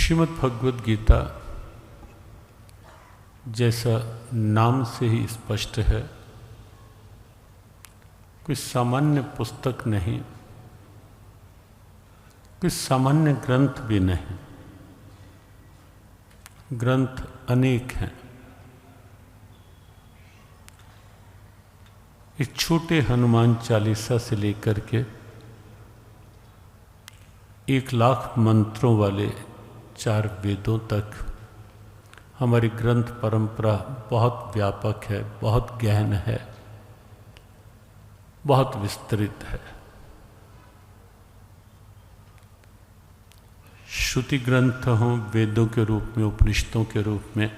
श्रीमद् भगवद गीता जैसा नाम से ही स्पष्ट है, कोई सामान्य पुस्तक नहीं, कोई सामान्य ग्रंथ भी नहीं। ग्रंथ अनेक हैं। इस छोटे हनुमान चालीसा से लेकर के 1,00,000 मंत्रों वाले 4 वेदों तक हमारी ग्रंथ परंपरा बहुत व्यापक है, बहुत गहन है, बहुत विस्तृत है। श्रुति ग्रंथ हों वेदों के रूप में, उपनिषदों के रूप में,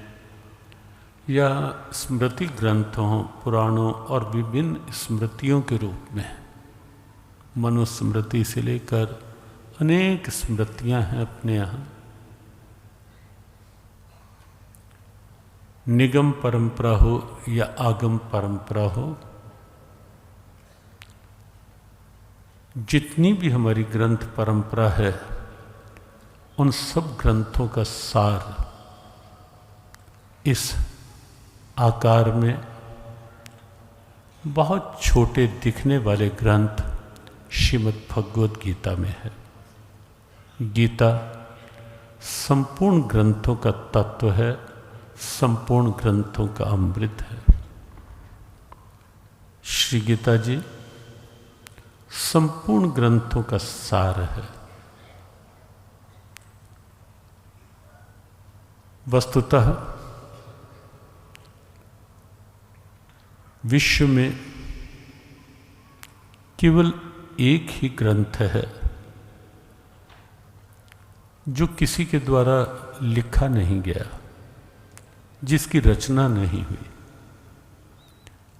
या स्मृति ग्रंथ हों पुराणों और विभिन्न स्मृतियों के रूप में, मनुस्मृति से लेकर अनेक स्मृतियां हैं अपने यहाँ। निगम परंपरा हो या आगम परंपरा हो, जितनी भी हमारी ग्रंथ परंपरा है, उन सब ग्रंथों का सार इस आकार में बहुत छोटे दिखने वाले ग्रंथ श्रीमद् भगवद गीता में है। गीता संपूर्ण ग्रंथों का तत्व है, संपूर्ण ग्रंथों का अमृत है। श्री गीता जी संपूर्ण ग्रंथों का सार है। वस्तुतः विश्व में केवल एक ही ग्रंथ है जो किसी के द्वारा लिखा नहीं गया, जिसकी रचना नहीं हुई,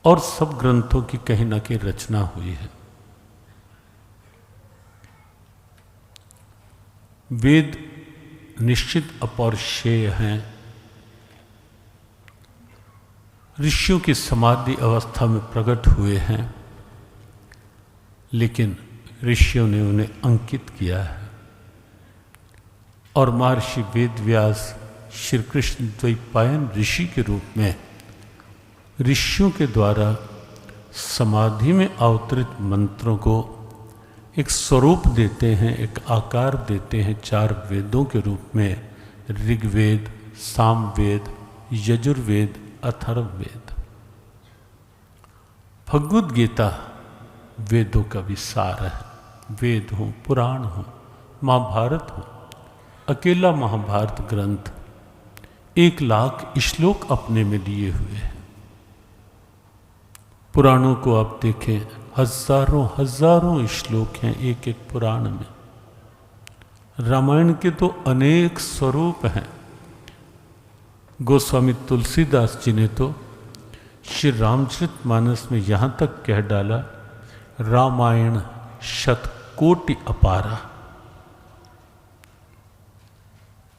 और सब ग्रंथों की कहीं ना कहीं रचना हुई है। वेद निश्चित अपौरुषेय हैं। ऋषियों की समाधि अवस्था में प्रकट हुए हैं, लेकिन ऋषियों ने उन्हें अंकित किया है। और महर्षि वेदव्यास श्री कृष्ण द्वैपायन ऋषि के रूप में ऋषियों के द्वारा समाधि में अवतरित मंत्रों को एक स्वरूप देते हैं, एक आकार देते हैं 4 वेदों के रूप में, ऋग्वेद, सामवेद, यजुर्वेद, अथर्ववेद। भगवद गीता वेदों का विसार है। वेद हो, पुराण हो, महाभारत हो, अकेला महाभारत ग्रंथ 1,00,000 श्लोक अपने में लिए हुए हैं। पुराणों को आप देखें, हजारों हजारों श्लोक हैं एक एक पुराण में। रामायण के तो अनेक स्वरूप हैं। गोस्वामी तुलसीदास जी ने तो श्री रामचरितमानस में यहाँ तक कह डाला, रामायण शतकोटि अपारा।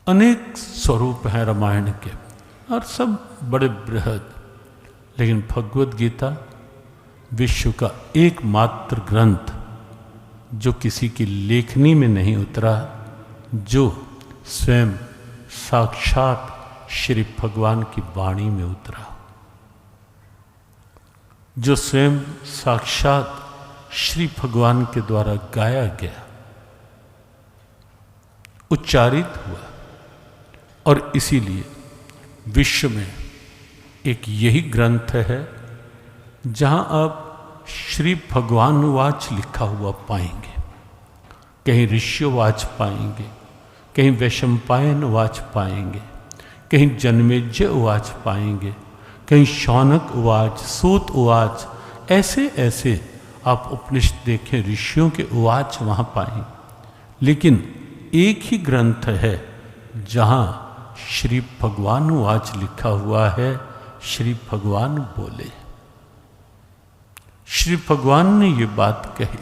अनेक स्वरूप हैं रामायण के और सब बड़े बृहद, लेकिन भगवद गीता विश्व का एकमात्र ग्रंथ जो किसी की लेखनी में नहीं उतरा, जो स्वयं साक्षात श्री भगवान की वाणी में उतरा, जो स्वयं साक्षात श्री भगवान के द्वारा गाया गया, उच्चारित हुआ। और इसीलिए विश्व में एक यही ग्रंथ है जहां आप श्री भगवानुवाच लिखा हुआ पाएंगे। कहीं ऋष्यवाच पाएंगे, कहीं वैशंपायन वाच पाएंगे, कहीं जन्मेजय उवाच पाएंगे, कहीं शौनक उवाच, सूत उवाच, ऐसे ऐसे आप उपनिषद देखें, ऋषियों के उवाच वहां पाएंगे। लेकिन एक ही ग्रंथ है जहां श्री भगवान उवाच लिखा हुआ है। श्री भगवान बोले, श्री भगवान ने ये बात कही।